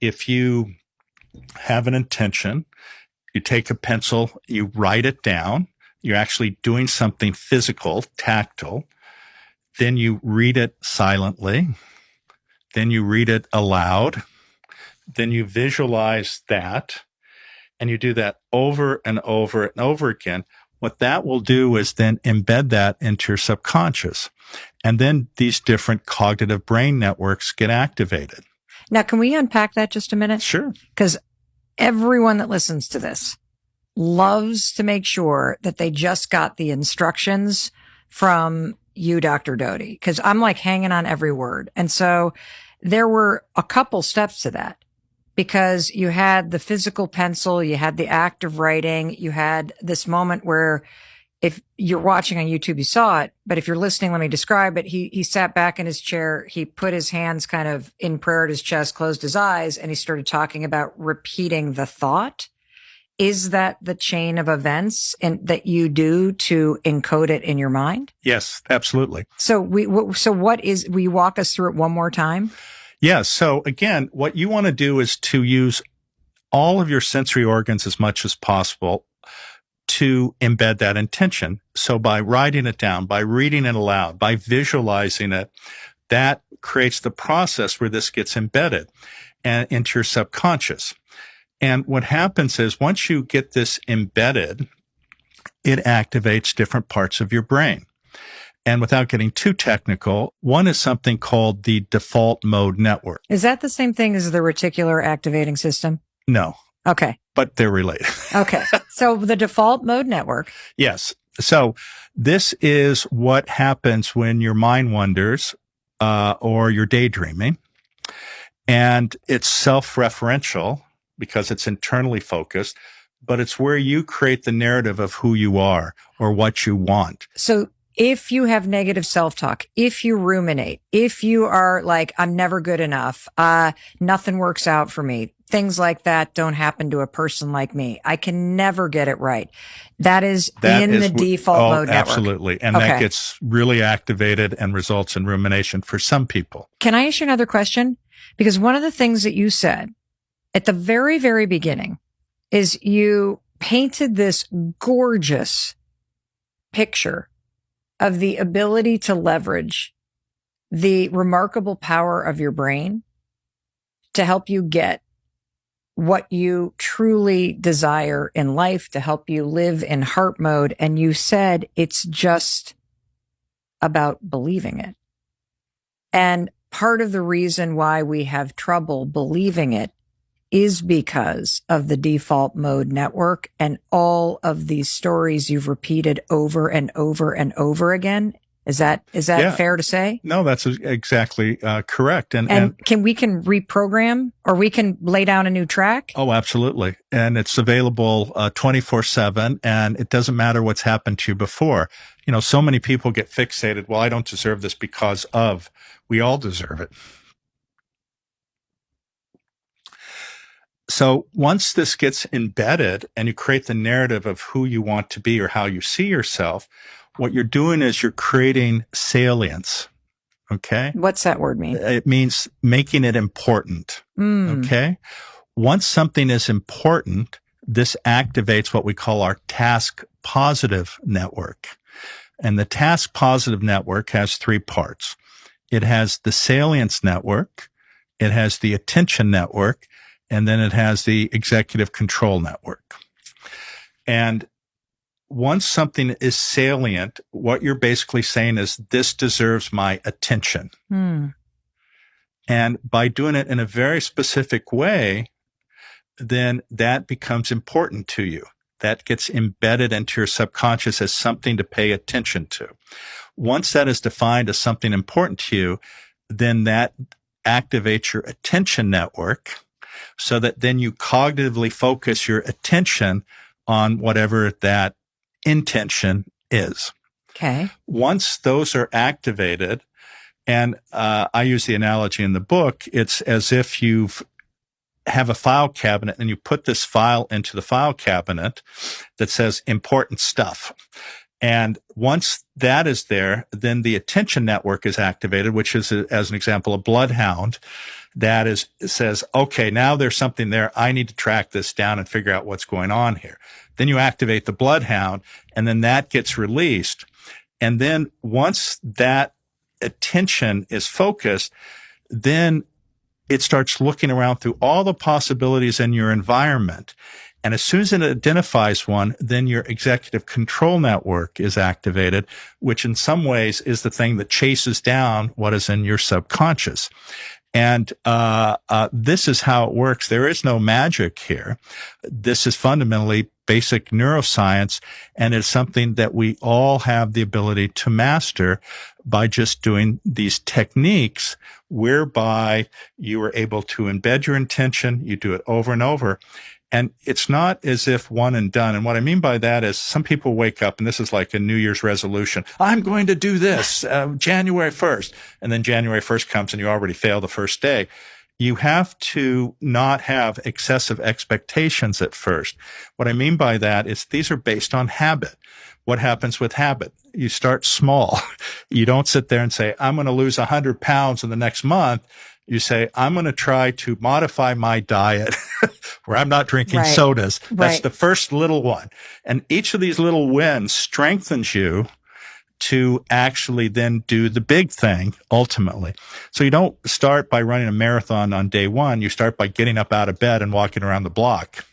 if you have an intention, you take a pencil, you write it down, you're actually doing something physical, tactile, then you read it silently, then you read it aloud, then you visualize that, and you do that over and over and over again. What that will do is then embed that into your subconscious. And then these different cognitive brain networks get activated. Now, can we unpack that just a minute? Sure. Because everyone that listens to this loves to make sure that they just got the instructions from you, Dr. Doty, because I'm like hanging on every word. And so there were a couple steps to that, because you had the physical pencil, you had the act of writing, you had this moment where, if you're watching on YouTube, you saw it, but if you're listening, let me describe it. He sat back in his chair. He put his hands kind of in prayer at his chest, closed his eyes, and he started talking about repeating the thought. Is that the chain of events that you do to encode it in your mind? Yes, absolutely. So will you walk us through it one more time? Yeah. So again, what you want to do is to use all of your sensory organs as much as possible to embed that intention. So by writing it down, by reading it aloud, by visualizing it, that creates the process where this gets embedded and into your subconscious. And what happens is once you get this embedded, it activates different parts of your brain. And without getting too technical, one is something called the default mode network. Is that the same thing as the reticular activating system? No. Okay. But they're related. Okay. So the default mode network. Yes. So this is what happens when your mind wanders or you're daydreaming. And it's self-referential because it's internally focused, but it's where you create the narrative of who you are or what you want. So if you have negative self-talk, if you ruminate, if you are like, I'm never good enough, nothing works out for me, things like that don't happen to a person like me, I can never get it right. That is in the default mode network. Absolutely. And that gets really activated and results in rumination for some people. Can I ask you another question? Because one of the things that you said at the very, very beginning is you painted this gorgeous picture of the ability to leverage the remarkable power of your brain to help you get what you truly desire in life, to help you live in heart mode. And you said it's just about believing it. And part of the reason why we have trouble believing it is because of the default mode network and all of these stories you've repeated over and over and over again. Is that fair to say? No, that's exactly correct. And we can reprogram, or we can lay down a new track? Oh, absolutely. And it's available 24/7, and it doesn't matter what's happened to you before. You know, so many people get fixated. Well, I don't deserve this because of. We all deserve it. So once this gets embedded and you create the narrative of who you want to be or how you see yourself, what you're doing is you're creating salience. Okay. What's that word mean? It means making it important. Okay. Once something is important, this activates what we call our task positive network. And the task positive network has three parts. It has the salience network, it has the attention network, and then it has the executive control network. And once something is salient, what you're basically saying is, this deserves my attention. And by doing it in a very specific way, then that becomes important to you. That gets embedded into your subconscious as something to pay attention to. Once that is defined as something important to you, then that activates your attention network, so that then you cognitively focus your attention on whatever that intention is. Okay. Once those are activated, and I use the analogy in the book, it's as if you have a file cabinet and you put this file into the file cabinet that says important stuff. And once that is there, then the attention network is activated, which is, as an example, a bloodhound that says, okay, now there's something there. I need to track this down and figure out what's going on here. Then you activate the bloodhound, and then that gets released. And then once that attention is focused, then it starts looking around through all the possibilities in your environment. And as soon as it identifies one, then your executive control network is activated, which in some ways is the thing that chases down what is in your subconscious. And this is how it works. There is no magic here. This is fundamentally basic neuroscience, and it's something that we all have the ability to master by just doing these techniques whereby you are able to embed your intention. You do it over and over. And it's not as if one and done. And what I mean by that is some people wake up, and this is like a New Year's resolution. I'm going to do this January 1st. And then January 1st comes and you already fail the first day. You have to not have excessive expectations at first. What I mean by that is these are based on habit. What happens with habit? You start small. You don't sit there and say, I'm going to lose 100 pounds in the next month. You say, I'm going to try to modify my diet where I'm not drinking sodas. That's the first little one. And each of these little wins strengthens you to actually then do the big thing ultimately. So you don't start by running a marathon on day one. You start by getting up out of bed and walking around the block.